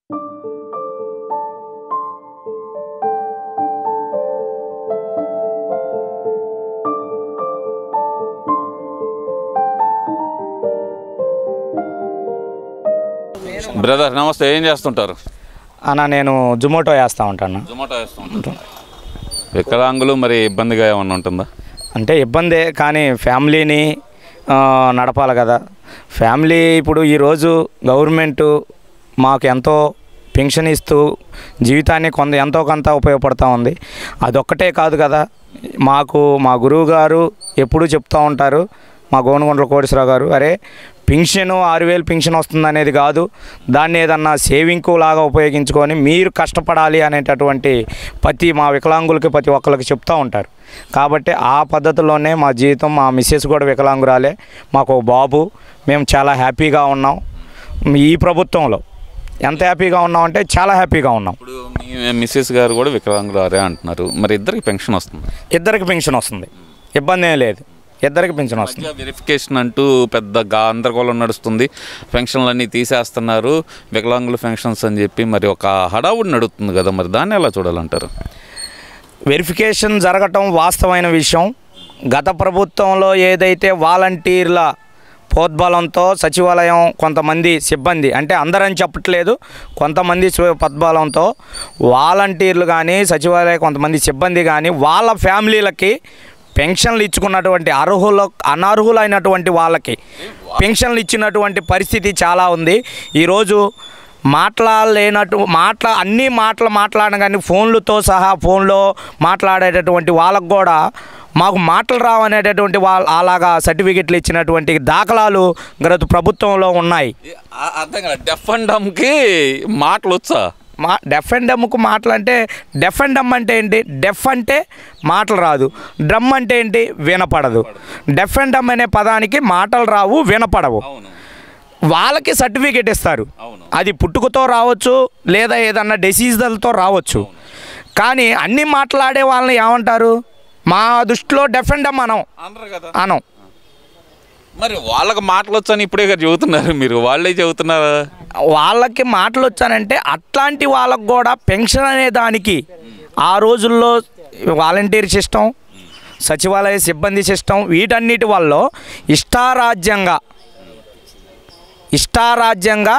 Brother నమస్తే, ఏం చేస్తుంటారు? అన్న నేను జొమాటో వేస్తూ ఉంటాను. జొమాటో వేస్తూ ఉంటాను. వికలాంగులు మరి ఇబ్బందిగా ఏమన్నా ఉంటుందా? అంటే ఇబ్బందే, కానీ ఫ్యామిలీని నడపాలి కదా. ఫ్యామిలీ ఇప్పుడు ఈరోజు గవర్నమెంటు మాకు ఎంతో పెన్షన్ ఇస్తూ జీవితాన్ని ఎంతో కొంత ఉపయోగపడుతూ ఉంది. అదొక్కటే కాదు కదా, మాకు మా గురువు గారు ఎప్పుడూ చెప్తూ ఉంటారు, మా గోనుగుంట్ల కోటేశ్వరరావు గారు, అరే పెన్షన్ 6,000 పెన్షన్ వస్తుంది అనేది కాదు, దాన్ని ఏదన్నా సేవింగ్కు లాగా ఉపయోగించుకొని మీరు కష్టపడాలి అనేటటువంటి మా వికలాంగులకి ప్రతి ఒక్కరికి చెప్తూ ఉంటారు. కాబట్టి ఆ పద్ధతిలోనే మా జీవితం. మా మిస్సెస్ కూడా వికలాంగురాలే, మాకు బాబు. మేము చాలా హ్యాపీగా ఉన్నాం ఈ ప్రభుత్వంలో. ఎంత హ్యాపీగా ఉన్నామంటే చాలా హ్యాపీగా ఉన్నాం. ఇప్పుడు మీ మిస్సెస్ గారు కూడా వికలాంగురాలే అంటున్నారు, మరి ఇద్దరికి పెన్షన్ వస్తుంది? ఇద్దరికి పెన్షన్ వస్తుంది, ఇబ్బంది ఏం లేదు, ఇద్దరికి పెన్షన్ వస్తుంది. వెరిఫికేషన్ అంటూ పెద్ద గందరగోళం నడుస్తుంది, పెన్షన్లన్నీ తీసేస్తున్నారు, వికలాంగుల పెన్షన్స్ అని చెప్పి మరి ఒక హడావుడి నడుస్తుంది కదా, మరి దాన్ని ఎలా చూడాలంటారు? వెరిఫికేషన్ జరగటం వాస్తవమైన విషయం. గత ప్రభుత్వంలో ఏదైతే వాలంటీర్ల ప్రోద్బలంతో సచివాలయం కొంతమంది సిబ్బంది, అంటే అందరని చెప్పట్లేదు, కొంతమంది ప్రోద్బలంతో వాలంటీర్లు కానీ సచివాలయ కొంతమంది సిబ్బంది కానీ వాళ్ళ ఫ్యామిలీలకి పెన్షన్లు ఇచ్చుకున్నటువంటి అనర్హులైనటువంటి వాళ్ళకి పెన్షన్లు ఇచ్చినటువంటి పరిస్థితి చాలా ఉంది. ఈరోజు అన్ని మాట్లాడడం కానీ ఫోన్లతో సహా ఫోన్లో మాట్లాడేటటువంటి వాళ్ళకు కూడా మాకు మాటలు రావనేటటువంటి అలాగా సర్టిఫికెట్లు ఇచ్చినటువంటి దాఖలాలు గత ప్రభుత్వంలో ఉన్నాయి. అర్థం కదా, డెఫ్ అండ్ డమ్కి మాటలు వచ్చా? డెఫ్ అండ్ డమ్కు మాటలు అంటే, డెఫ్ అండ్ డమ్ అంటే ఏంటి? డెఫ్ అంటే మాటలు రాదు, డ్రమ్ అంటే ఏంటి? వినపడదు. డెఫ్ అండ్ డమ్ అనే పదానికి మాటలు రావు, వినపడవు. వాళ్ళకి సర్టిఫికేట్ ఇస్తారు, అది పుట్టుకతో రావచ్చు లేదా ఏదన్నా డిసీజులతో రావచ్చు. కానీ అన్నీ మాట్లాడే వాళ్ళని ఏమంటారు? మా దృష్టిలో డెఫ్ అండ్ డమ్ అనం. మరి వాళ్ళకి మాటలు వచ్చని ఇప్పుడే చెబుతున్నారు, మీరు వాళ్ళే చెబుతున్నారు. వాళ్ళకి మాటలు వచ్చానంటే అట్లాంటి వాళ్ళకు కూడా పెన్షన్ అనే దానికి ఆ రోజుల్లో వాలంటీర్ సిస్టమ్, సచివాలయ సిబ్బంది సిస్టమ్, వీటన్నిటి వల్ల ఇష్టారాజ్యంగా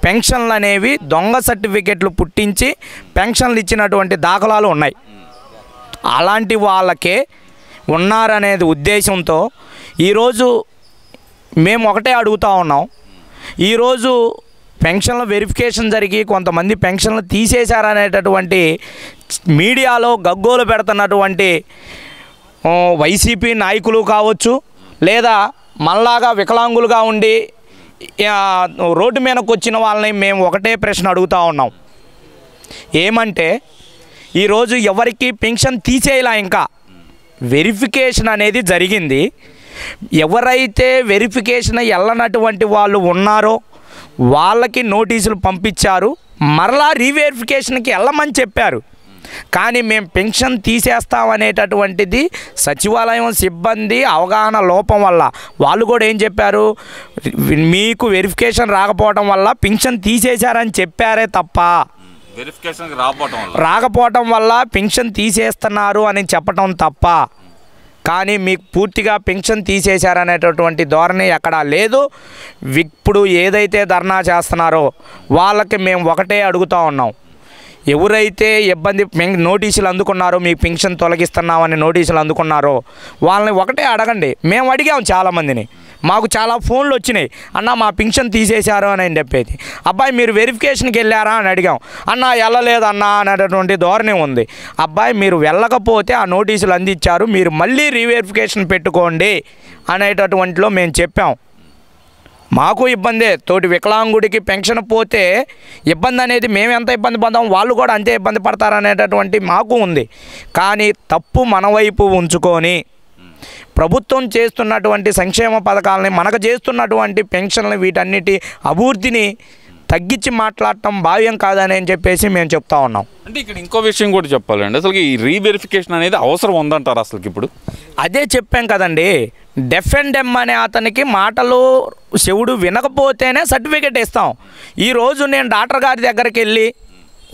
పెన్షన్లు అనేవి దొంగ సర్టిఫికెట్లు పుట్టించి పెన్షన్లు ఇచ్చినటువంటి దాఖలాలు ఉన్నాయి. అలాంటి వాళ్ళకే ఉన్నారనేది ఉద్దేశంతో ఈరోజు మేము ఒకటే అడుగుతూ ఉన్నాం. ఈరోజు పెన్షన్ల వెరిఫికేషన్ జరిగి కొంతమంది పెన్షన్లు తీసేశారనేటటువంటి మీడియాలో గగ్గోలు పెడుతున్నటువంటి వైసీపీ నాయకులు కావచ్చు, లేదా మనలాగా వికలాంగులుగా ఉండి రోడ్డు మీదకు వచ్చిన వాళ్ళని మేము ఒకటే ప్రశ్న అడుగుతూ ఉన్నాం. ఏమంటే ఈరోజు ఎవరికి పెన్షన్ తీసేయలా, ఇంకా వెరిఫికేషన్ అనేది జరిగింది. ఎవరైతే వెరిఫికేషన్ వెళ్ళనటువంటి వాళ్ళు ఉన్నారో వాళ్ళకి నోటీసులు పంపించారు, మరలా రీవెరిఫికేషన్కి వెళ్ళమని చెప్పారు. కానీ మేము పెన్షన్ తీసేస్తామనేటటువంటిది సచివాలయం సిబ్బంది అవగాహన లోపం వల్ల వాళ్ళు కూడా ఏం చెప్పారు, మీకు వెరిఫికేషన్ రాకపోవడం వల్ల పెన్షన్ తీసేశారని చెప్పారే తప్ప వెరిఫికేషన్ రాకపోవటం వల్ల పెన్షన్ తీసేస్తున్నారు అని చెప్పటం తప్ప, కానీ మీకు పూర్తిగా పెన్షన్ తీసేశారనేటటువంటి ధోరణి ఎక్కడా లేదు. ఇప్పుడు ఏదైతే ధర్నా చేస్తున్నారో వాళ్ళకి మేము ఒకటే అడుగుతూ ఉన్నాం, ఎవరైతే నోటీసులు అందుకున్నారో, మీకు పెన్షన్ తొలగిస్తున్నామని నోటీసులు అందుకున్నారో వాళ్ళని ఒకటే అడగండి. మేము అడిగాం చాలామందిని, మాకు చాలా ఫోన్లు వచ్చినాయి, అన్న మా పెన్షన్ తీసేశారు అని చెప్పేది. అబ్బాయి మీరు వెరిఫికేషన్కి వెళ్ళారా అని అడిగాం, అన్న వెళ్ళలేదన్నా అనేటటువంటి ధోరణి ఉంది. అబ్బాయి మీరు వెళ్ళకపోతే ఆ నోటీసులు అందించారు, మీరు మళ్ళీ రీవెరిఫికేషన్ పెట్టుకోండి అనేటటువంటిలో మేము చెప్పాం. మాకు ఇబ్బందే, తోటి వికలాంగుడికి పెన్షన్ పోతే ఇబ్బంది అనేది మేము ఎంత ఇబ్బంది పడతాం వాళ్ళు కూడా అంతే ఇబ్బంది పడతారనేటటువంటి మాకు ఉంది. కానీ తప్పు మన వైపు ఉంచుకొని ప్రభుత్వం చేస్తున్నటువంటి సంక్షేమ పథకాలని, మనకు చేస్తున్నటువంటి పెన్షన్లు, వీటన్నిటి అభివృద్ధిని తగ్గించి మాట్లాడటం భావ్యం కాదని చెప్పేసి మేము చెప్తా ఉన్నాం. అంటే ఇక్కడ ఇంకో విషయం కూడా చెప్పాలండి, అసలు ఈ రీవెరిఫికేషన్ అనేది అవసరం ఉందంటారు అసలు ఇప్పుడు? అదే చెప్పాం కదండి, డెఫెండెమ్ అనే అతనికి మాటలు చెవుడు వినకపోతేనే సర్టిఫికేట్ ఇస్తాం. ఈరోజు నేను డాక్టర్ గారి దగ్గరికి వెళ్ళి,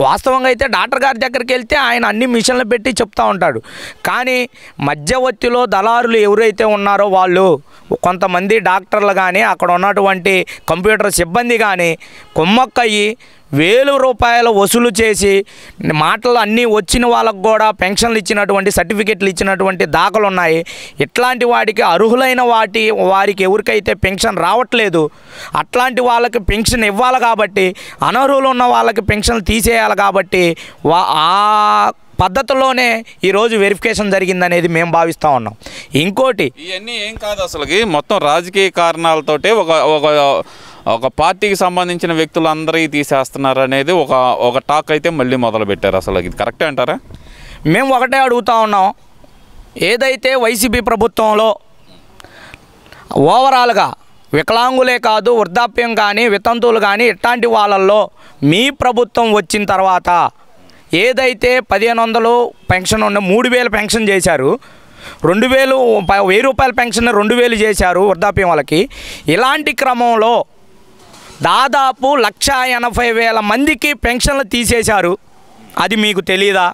వాస్తవంగా అయితే డాక్టర్ గారి దగ్గరికి వెళ్తే ఆయన అన్ని మిషన్లు పెట్టి చెప్తా ఉంటాడు. కానీ మధ్యవర్తిలో దళారులు ఎవరైతే ఉన్నారో వాళ్ళు కొంతమంది డాక్టర్లు కానీ అక్కడ ఉన్నటువంటి కంప్యూటర్ సిబ్బంది కానీ కుమ్మక్కయ్యి 1000 రూపాయలు వసూలు చేసి మాటలు అన్నీ వచ్చిన వాళ్ళకు కూడా పెన్షన్లు ఇచ్చినటువంటి సర్టిఫికెట్లు ఇచ్చినటువంటి దాఖలు ఉన్నాయి. ఇట్లాంటి వాటికి అర్హులైన వారికి ఎవరికైతే పెన్షన్ రావట్లేదు అట్లాంటి వాళ్ళకి పెన్షన్ ఇవ్వాలి కాబట్టి, అనర్హులు ఉన్న వాళ్ళకి పెన్షన్లు తీసేయాలి కాబట్టి ఆ పద్ధతిలోనే ఈరోజు వెరిఫికేషన్ జరిగిందనేది మేము భావిస్తూ ఉన్నాం. ఇంకోటి ఇవన్నీ ఏం కాదు, అసలుకి మొత్తం రాజకీయ కారణాలతోటే ఒక పార్టీకి సంబంధించిన వ్యక్తులందరూ తీసేస్తున్నారు అనేది ఒక టాక్ అయితే మళ్ళీ మొదలుపెట్టారు. అసలు ఇది కరెక్టే అంటారా? మేము ఒకటే అడుగుతూ ఉన్నాం, ఏదైతే వైసీపీ ప్రభుత్వంలో ఓవరాల్గా వికలాంగులే కాదు వృద్ధాప్యం కానీ వితంతువులు కానీ ఇట్లాంటి వాళ్ళల్లో మీ ప్రభుత్వం వచ్చిన తర్వాత ఏదైతే 1500 పెన్షన్ ఉన్న 3000 పెన్షన్ చేశారు, 1000 రూపాయల పెన్షన్ 2000 చేశారు వృద్ధాప్యం వాళ్ళకి. ఇలాంటి క్రమంలో దాదాపు 1,80,000 మందికి పెన్షన్లు తీసేశారు. అది మీకు తెలీదా?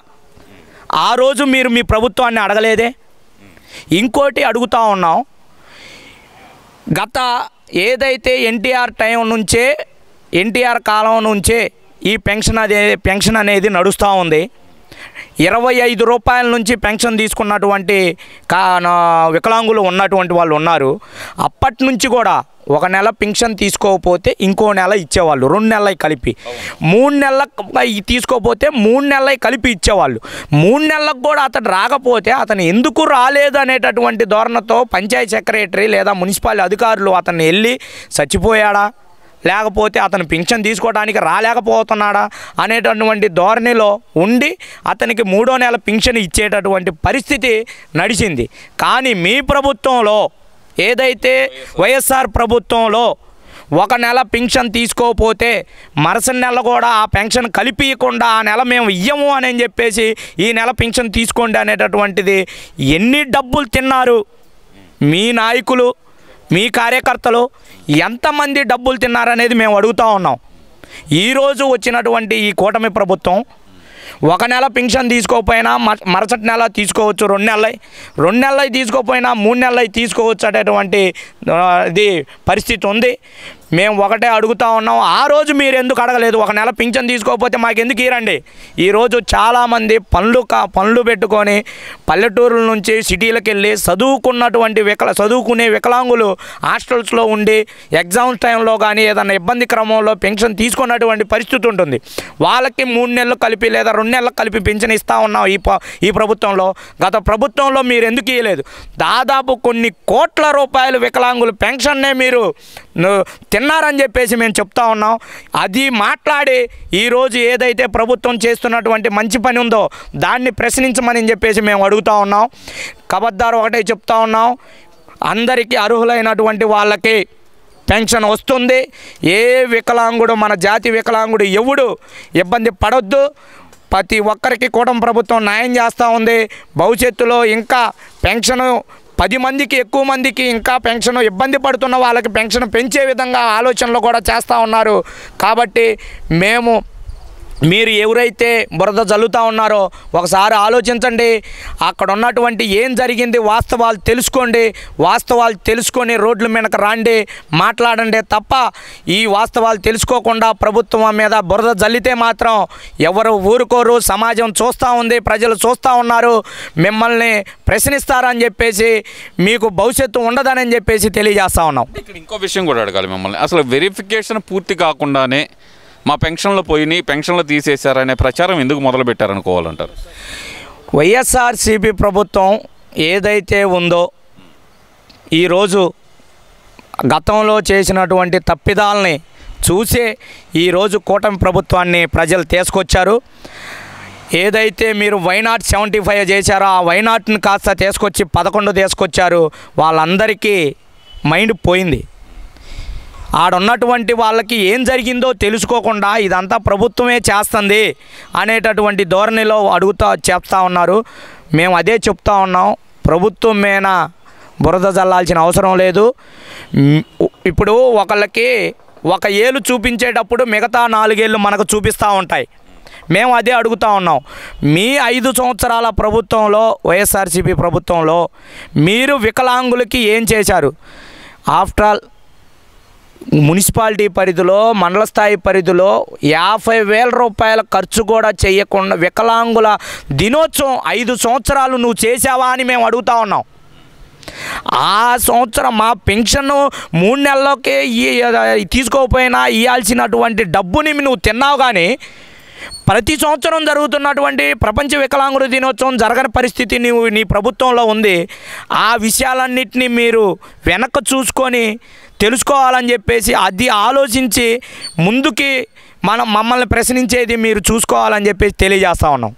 ఆ రోజు మీరు మీ ప్రభుత్వాన్ని అడగలేదే? ఇంకోటి అడుగుతూ ఉన్నాం, గత ఏదైతే ఎన్టీఆర్ కాలం నుంచే ఈ పెన్షన్ అనేది నడుస్తూ ఉంది. 25 రూపాయల నుంచి పెన్షన్ తీసుకున్నటువంటి వికలాంగులు ఉన్నటువంటి వాళ్ళు ఉన్నారు. అప్పటి నుంచి కూడా ఒక నెల పెన్షన్ తీసుకోకపోతే ఇంకో నెల ఇచ్చేవాళ్ళు, 2 నెలలు కలిపి. 3 నెలలకు తీసుకోకపోతే 3 నెలలు కలిపి ఇచ్చేవాళ్ళు. 3 నెలలకు కూడా అతను రాకపోతే అతను ఎందుకు రాలేదు అనేటటువంటి ధోరణితో పంచాయతీ సెక్రటరీ లేదా మున్సిపల్ అధికారులు అతన్ని వెళ్ళి చచ్చిపోయాడా, లేకపోతే అతను పింఛన్ తీసుకోవడానికి రాలేకపోతున్నాడా అనేటటువంటి ధోరణిలో ఉండి అతనికి 3వ నెల పింఛన్ ఇచ్చేటటువంటి పరిస్థితి నడిచింది. కానీ మీ ప్రభుత్వంలో ఏదైతే వైఎస్ఆర్ ప్రభుత్వంలో ఒక నెల పెన్షన్ తీసుకోకపోతే మరుసటి నెల కూడా ఆ పెన్షన్ కలిపియకుండా ఆ నెల మేము ఇయ్యము అని చెప్పేసి ఈ నెల పెన్షన్ తీసుకోండి అనేటటువంటిది ఎన్ని డబ్బులు తిన్నారు మీ నాయకులు, మీ కార్యకర్తలు ఎంతమంది డబ్బులు తిన్నారనేది మేము అడుగుతూ ఉన్నాం. ఈరోజు వచ్చినటువంటి ఈ కూటమి ప్రభుత్వం ఒక నెల పెన్షన్ తీసుకోకపోయినా మరుసటి నెల తీసుకోవచ్చు, 2 నెలలు తీసుకోకపోయినా 3 నెలలు తీసుకోవచ్చు అనేటువంటి ఇది పరిస్థితి ఉంది. మేము ఒకటే అడుగుతూ ఉన్నాం, ఆ రోజు మీరు ఎందుకు అడగలేదు? ఒక నెల పింఛన్ తీసుకోకపోతే మాకు ఎందుకు ఇరండి? ఈరోజు చాలామంది పనులు పెట్టుకొని పల్లెటూరుల నుంచి సిటీలకు వెళ్ళి చదువుకునే వికలాంగులు హాస్టల్స్లో ఉండి ఎగ్జామ్స్ టైంలో కానీ ఏదైనా ఇబ్బంది క్రమంలో పెన్షన్ తీసుకున్నటువంటి పరిస్థితి ఉంటుంది. వాళ్ళకి 3 నెలలు కలిపి లేదా 2 నెలలు కలిపి పెన్షన్ ఇస్తూ ఉన్నాం ఈ ప్రభుత్వంలో. గత ప్రభుత్వంలో మీరు ఎందుకు ఇవ్వలేదు? దాదాపు కొన్ని కోట్ల రూపాయలు వికలాంగులు పెన్షన్నే మీరు తిన్నారని చెప్పేసి మేము చెప్తా ఉన్నాం. అది మాట్లాడి ఈరోజు ఏదైతే ప్రభుత్వం చేస్తున్నటువంటి మంచి పని ఉందో దాన్ని ప్రశ్నించమని చెప్పేసి మేము అడుగుతూ ఉన్నాం. కబద్దారు ఒకటే చెప్తా ఉన్నాం, అందరికీ అర్హులైనటువంటి వాళ్ళకి పెన్షన్ వస్తుంది. ఏ వికలాంగుడు, మన జాతి వికలాంగుడు ఎవడు ఇబ్బంది పడొద్దు. ప్రతి ఒక్కరికి కూటమి ప్రభుత్వం న్యాయం చేస్తూ ఉంది. భవిష్యత్తులో ఇంకా పెన్షను 10 మందికి ఎక్కువ మందికి ఇంకా పెన్షన్ ఇబ్బంది పడుతున్న వాళ్ళకి పెన్షన్ పెంచే విధంగా ఆలోచనలు కూడా చేస్తూ ఉన్నారు. కాబట్టి మీరు ఎవరైతే బురద జల్లుతూ ఉన్నారో ఒకసారి ఆలోచించండి. అక్కడ ఉన్నటువంటి ఏం జరిగింది వాస్తవాలు తెలుసుకొని రోడ్ల మీదకి రాండి, మాట్లాడండి తప్ప ఈ వాస్తవాలు తెలుసుకోకుండా ప్రభుత్వం మీద బురద జల్లితే మాత్రం ఎవరు ఊరుకోరు. సమాజం చూస్తూ ఉంది, ప్రజలు చూస్తూ ఉన్నారు. మిమ్మల్ని ప్రశ్నిస్తారని చెప్పేసి మీకు భవిష్యత్తు ఉండదని చెప్పేసి తెలియజేస్తూ ఉన్నాం. ఇక్కడ ఇంకో విషయం కూడా అడగాలి మిమ్మల్ని, అసలు వెరిఫికేషన్ పూర్తి కాకుండానే మా పెన్షన్లు పోయినాయి, పెన్షన్లు తీసేశారనే ప్రచారం ఎందుకు మొదలుపెట్టారనుకోవాలంటారు? వైఎస్ఆర్సీపీ ప్రభుత్వం ఏదైతే ఉందో ఈరోజు గతంలో చేసినటువంటి తప్పిదాలని చూసే ఈరోజు కూటమి ప్రభుత్వాన్ని ప్రజలు తీసుకొచ్చారు. ఏదైతే మీరు వైనాట్ 75 చేశారో ఆ వైనాట్ని కాస్త తీసుకొచ్చి 11 తీసుకొచ్చారు. వాళ్ళందరికీ మైండ్ పోయింది. ఆడున్నటువంటి వాళ్ళకి ఏం జరిగిందో తెలుసుకోకుండా ఇదంతా ప్రభుత్వమే చేస్తుంది అనేటటువంటి ధోరణిలో చెప్తా ఉన్నారు. మేము అదే చెప్తా ఉన్నాం, ప్రభుత్వం మీద బురద జల్లాల్సిన అవసరం లేదు. ఇప్పుడు ఒకళ్ళకి ఒక ఏలు చూపించేటప్పుడు మిగతా 4 ఏళ్ళు మనకు చూపిస్తూ ఉంటాయి. మేము అదే అడుగుతూ ఉన్నాం. మీ 5 సంవత్సరాల ప్రభుత్వంలో, వైఎస్ఆర్సీపీ ప్రభుత్వంలో మీరు వికలాంగులకి ఏం చేశారు? ఆఫ్టర్ ఆల్ మున్సిపాలిటీ పరిధిలో, మండల స్థాయి పరిధిలో 50,000 రూపాయల ఖర్చు కూడా చేయకుండా వికలాంగుల దినోత్సవం 5 సంవత్సరాలు నువ్వు చేసావా అని మేము అడుగుతూ ఉన్నాం. ఆ సంవత్సరం మా పెన్షన్ 3 నెలల్లోకే తీసుకోకపోయినా ఇవ్వాల్సినటువంటి డబ్బుని నువ్వు తిన్నావు. కానీ ప్రతి సంవత్సరం జరుగుతున్నటువంటి ప్రపంచ వికలాంగుల దినోత్సవం జరగని పరిస్థితి నీ ప్రభుత్వంలో ఉంది. ఆ విషయాలన్నింటినీ మీరు వెనక్కి చూసుకొని తెలుసుకోవాలని చెప్పేసి అది ఆలోచించి ముందుకి మమ్మల్ని ప్రశ్నించేది మీరు చూసుకోవాలని చెప్పేసి తెలియజేస్తూ ఉన్నాం.